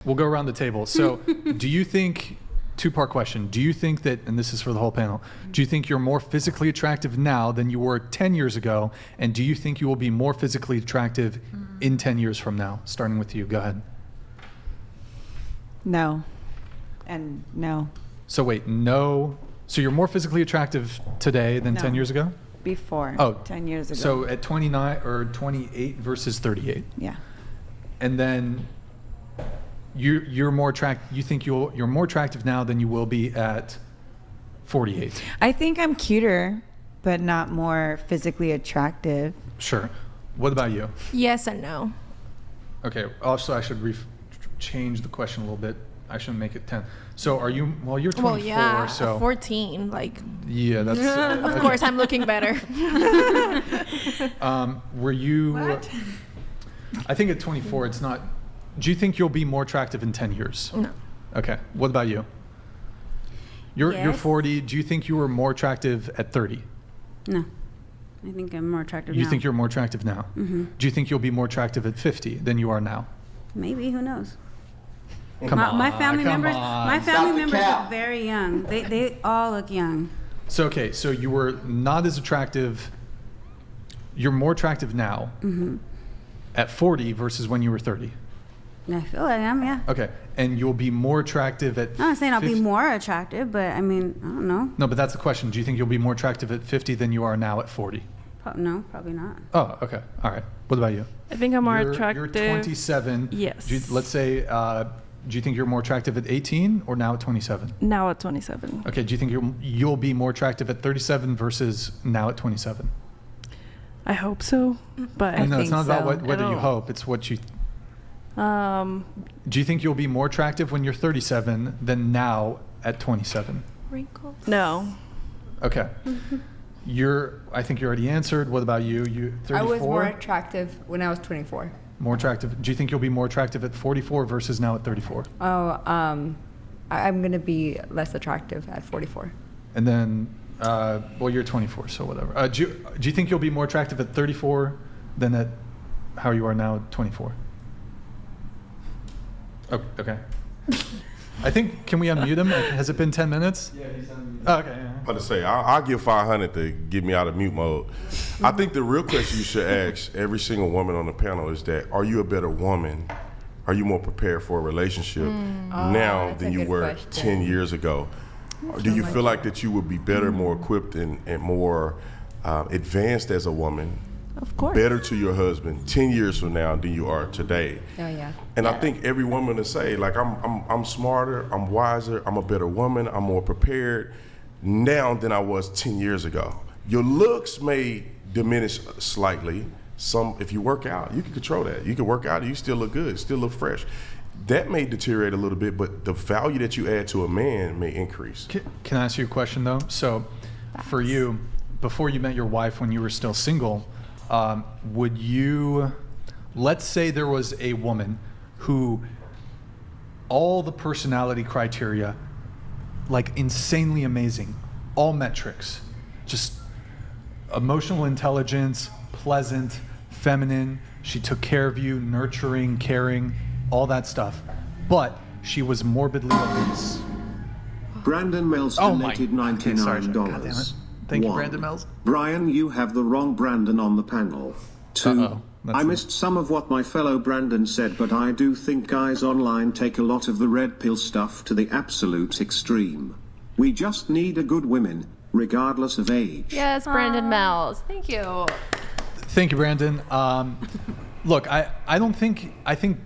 We'll go around the table. So do you think, two-part question, do you think that, and this is for the whole panel, do you think you're more physically attractive now than you were 10 years ago? And do you think you will be more physically attractive in 10 years from now? Starting with you, go ahead. No. And no. So wait, no. So you're more physically attractive today than 10 years ago? Before. Oh, 10 years ago. So at 29 or 28 versus 38. Yeah. And then you're more attractive. You think you're more attractive now than you will be at 48. I think I'm cuter, but not more physically attractive. Sure. What about you? Yes and no. Okay. Also, I should change the question a little bit. I shouldn't make it 10. So are you? Well, you're 24. Well, yeah, so 14. Like. Yeah, that's. Of course, I'm looking better. Were you? What? I think at 24, it's not. Do you think you'll be more attractive in 10 years? No. Okay. What about you? You're Yes. 40. Do you think you were more attractive at 30? No. I think I'm more attractive now. You think you're more attractive now? Mm-hmm. Do you think you'll be more attractive at 50 than you are now? Maybe, who knows? Come on. My family come members, on. my family members cap. look very young. They all look young. So, okay. So you were not as attractive. You're more attractive now at 40 versus when you were 30. I feel I am, yeah. Okay. And you'll be more attractive at I'm not saying I'll be 50 more attractive, but I mean, I don't know. No, but that's the question. Do you think you'll be more attractive at 50 than you are now at 40? No, probably not. Oh, okay. All right. What about you? I think I'm more You're attractive. 27. Yes. Let's say, do you think you're more attractive at 18 or now at 27? Now at 27. Okay. Do you think you'll be more attractive at 37 versus now at 27? I hope so, but I No, it's think not about so. whether I you don't- hope. It's what you. do you think you'll be more attractive when you're 37 than now at 27? Wrinkles. no. Okay. I think you already answered. What about you? You 34? I was more attractive when I was 24. More attractive. Do you think you'll be more attractive at 44 versus now at 34? Oh, I'm going to be less attractive at 44. And then, well, you're 24, so whatever. Do you think you'll be more attractive at 34 than at how you are now at 24? Oh, okay. I think, can we unmute him? Has it been 10 minutes? Yeah, he's unmuted. Oh, okay. Yeah. About to say, I'll give 500 to get me out of mute mode. I think the real question you should ask every single woman on the panel is that, are you a better woman? Are you more prepared for a relationship now that's than a you good were question. 10 years ago? Do you feel like that you would be better, more equipped, and more advanced as a woman, Of course. better to your husband 10 years from now than you are today? Oh, yeah. And I think every woman to say, like, I'm smarter, I'm wiser, I'm a better woman, I'm more prepared now than I was 10 years ago. Your looks may diminish slightly. If you work out, you can control that. You can work out and you still look good, still look fresh. That may deteriorate a little bit, but the value that you add to a man may increase. Can I ask you a question, though? So, for you, before you met your wife when you were still single, would you, let's say there was a woman who all the personality criteria, like insanely amazing, all metrics, just emotional intelligence, pleasant, feminine, she took care of you, nurturing, caring, all that stuff, but she was morbidly obese. Brandon Mills Oh my- donated okay, sorry, $99. God damn it. Thank you, Brandon Mills. Brian, you have the wrong Brandon on the panel. 2. Uh-oh, that's I it. missed some of what my fellow Brandon said, but I do think guys online take a lot of the red pill stuff to the absolute extreme. We just need a good women, regardless of age. Yes, Brandon Mells. Thank you. Thank you, Brandon. Look, I think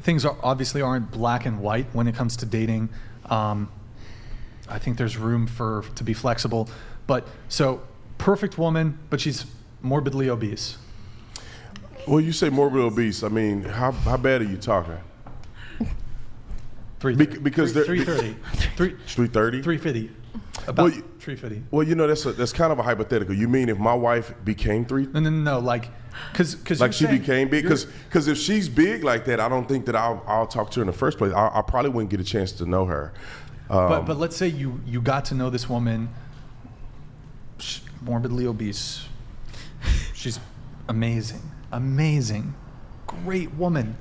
things aren't black and white when it comes to dating. I think there's room to be flexible. But so perfect woman, but she's morbidly obese. Well, you say morbid obese. I mean, how bad are you talking? 330. Because they're- 330. 330? 350. About Well, 350. Well, that's kind of a hypothetical. You mean if my wife became No, like, because like she became big? Because if she's big like that, I don't think that I'll talk to her in the first place. I probably wouldn't get a chance to know her. But let's say you got to know this woman, morbidly obese. She's amazing, great woman.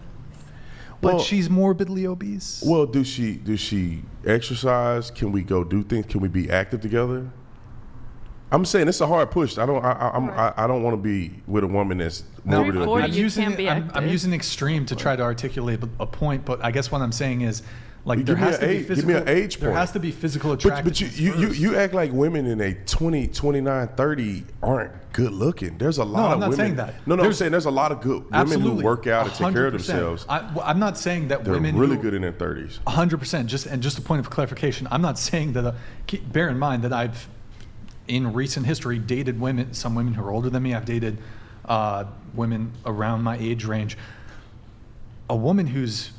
but Well- she's morbidly obese. Well, do she exercise? Can we go do things? Can we be active together? I'm saying it's a hard push. I don't want to be with a woman that's morbidly 340, obese. you can't be I'm active. using extreme to try to articulate a point, but I guess what I'm saying is, like, Give there me has an to be age- give physical. me an age there point. has to be physical But attractiveness. you act like women in a 20, 29, 30 aren't good looking. There's a lot I'm of not women. saying that. No, I'm There's- saying there's a lot of good women Absolutely, who work out and take care of 100%. themselves. I'm not saying that They're women really who, good in their 30s. 100%. Just a point of clarification. I'm not saying that. Bear in mind that I've, in recent history, dated women. Some women who are older than me. I've dated women around my age range. A woman who's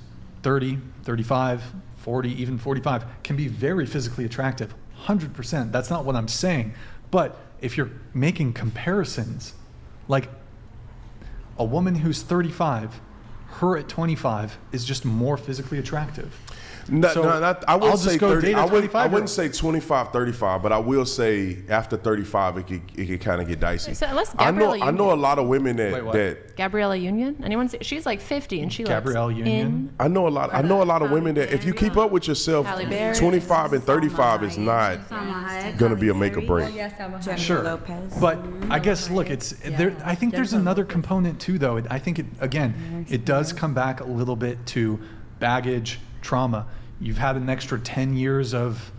30, 35, 40, even 45 can be very physically attractive. 100%. That's not what I'm saying. But if you're making comparisons, like a woman who's 35, her at 25 is just more physically attractive. No, So, I I'll wouldn't just say go 30. date a I wouldn't 25-year-old. say 25, 35, but I will say after 35, it could kind of get dicey. So let's I know Gabriella I know a lot of women Wait, that what? that Gabriella Union? Anyone see? She's like 50 and she Gabrielle looks Union? I know a lot of women that if you keep up with yourself, Halle Berry. 25 and 35 is not going to be a make or break. Yes, I'm a Jennifer Sure, Lopez. but I guess look, it's there. I think there's Jennifer another Lopez. component too, though. I think it does come back a little bit to baggage, trauma. You've had an extra 10 years of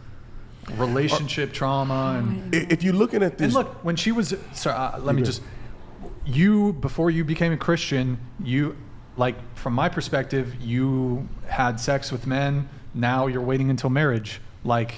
relationship trauma, and If you're looking at this, look, when she was sorry, let me just before you became a Christian, you, like, from my perspective, you had sex with men. Now you're waiting until marriage, like.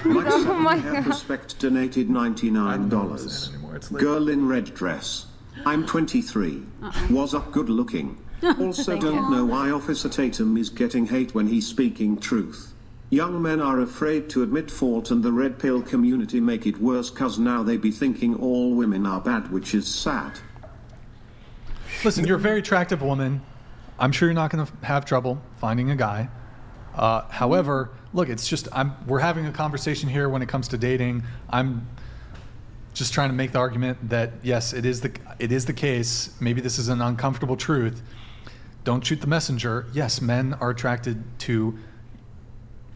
My self-care respect donated $99. Girl in red dress. I'm 23. Was up good looking. Also don't know why Officer Tatum is getting hate when he's speaking truth. Young men are afraid to admit fault and the red pill community make it worse cause now they be thinking all women are bad, which is sad. Listen, you're a very attractive woman. I'm sure you're not going to have trouble finding a guy. However, look, it's just we're having a conversation here when it comes to dating. I'm just trying to make the argument that yes, it is the case. Maybe this is an uncomfortable truth. Don't shoot the messenger. Yes, men are attracted to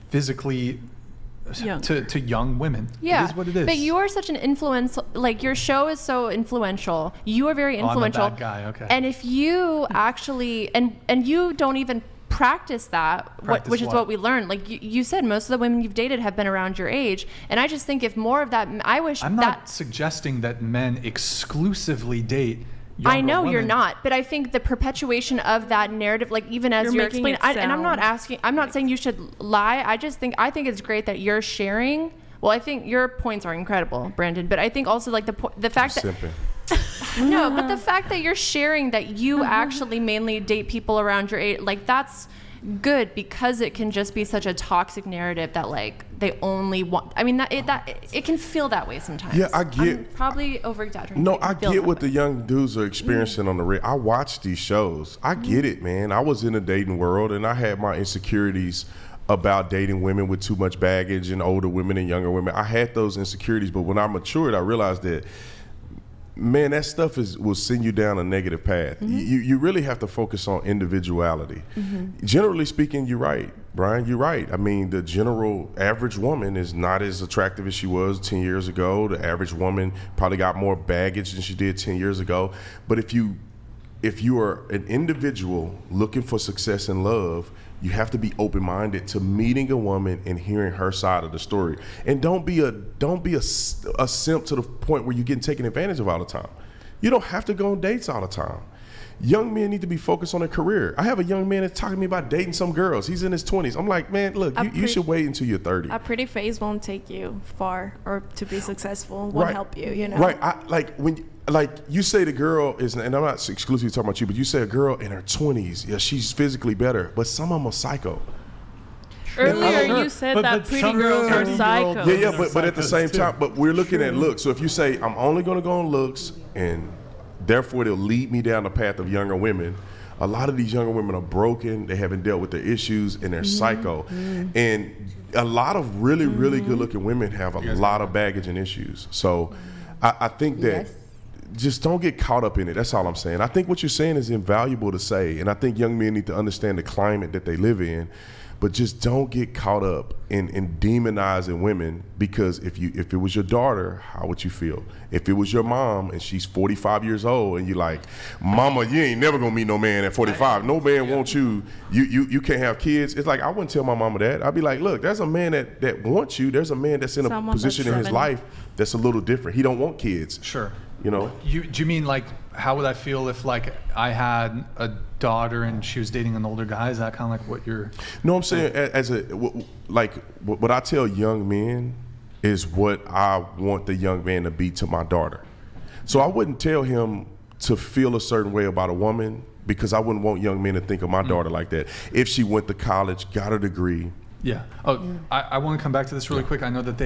physically Young. to young women. Yeah, It is what it is. but you are such an influence. Like, your show is so influential. You are very I'm a influential. bad guy, okay. And if you actually and you don't even practice that, Practice which is what? what we learned. Like you said, most of the women you've dated have been around your age, and I just think if more of that, I wish I'm that. not suggesting that men exclusively date younger I know you're women. not, but I think the perpetuation of that narrative, like even as You're you're making explaining, it and I'm not sound asking, I'm not saying you should lie. I think it's great that you're sharing. Well, I think your points are incredible, Brandon, but I think also like the fact that simping. no, but the fact that you're sharing that you actually mainly date people around your age, like that's good, because it can just be such a toxic narrative that like they only want. I mean that it can feel that way sometimes. Yeah, I get- I'm probably over exaggerating. No, I get what the young dudes are experiencing on the red. I watch these shows. I get it, man. I was in the dating world and I had my insecurities about dating women with too much baggage and older women and younger women. I had those insecurities, but when I matured, I realized that, man, that stuff will send you down a negative path. You really have to focus on individuality. Generally speaking, you're right, Brian, you're right. I mean, the general average woman is not as attractive as she was 10 years ago. The average woman probably got more baggage than she did 10 years ago. But if you are an individual looking for success in love, you have to be open-minded to meeting a woman and hearing her side of the story. And don't be a simp to the point where you're getting taken advantage of all the time. You don't have to go on dates all the time. Young men need to be focused on their career. I have a young man that's talking to me about dating some girls. He's in his 20s. I'm like, man, look, you should wait until you're 30. A pretty face won't take you far, or to be successful won't help you, you know? Right. Like you say the girl is, and I'm not exclusively talking about you, but you say a girl in her 20s, yeah, she's physically better, but some of them are psycho. Earlier, Sure, you said but that pretty some girls are 30-year-old psychos. Yeah, but at the same Psychos, too. time, but we're looking at looks. So if you say, I'm only going to go on looks, and therefore they'll lead me down the path of younger women, a lot of these younger women are broken, they haven't dealt with their issues, and they're psycho. And a lot of really, really good looking women have a lot of baggage and issues. So I think that just don't get caught up in it. That's all I'm saying. I think what you're saying is invaluable to say, and I think young men need to understand the climate that they live in. But just don't get caught up in demonizing women, because if it was your daughter, how would you feel? If it was your mom and she's 45 years old and you're like, mama, you ain't never gonna meet no man at 45. No man wants you. You can't have kids. It's like, I wouldn't tell my mama that. I'd be like, look, there's a man that wants you. There's a man that's in a Someone position that's in his driven. life that's a little different. He don't want kids. Sure. You know? Do you mean like, how would I feel if like I had a daughter and she was dating an older guy? Is that kind of like what you're? No, I'm saying what I tell young men is what I want the young man to be to my daughter. So I wouldn't tell him to feel a certain way about a woman, because I wouldn't want young men to think of my daughter like that. If she went to college, got a degree. Yeah. Oh, I want to come back to this really quick. I know that they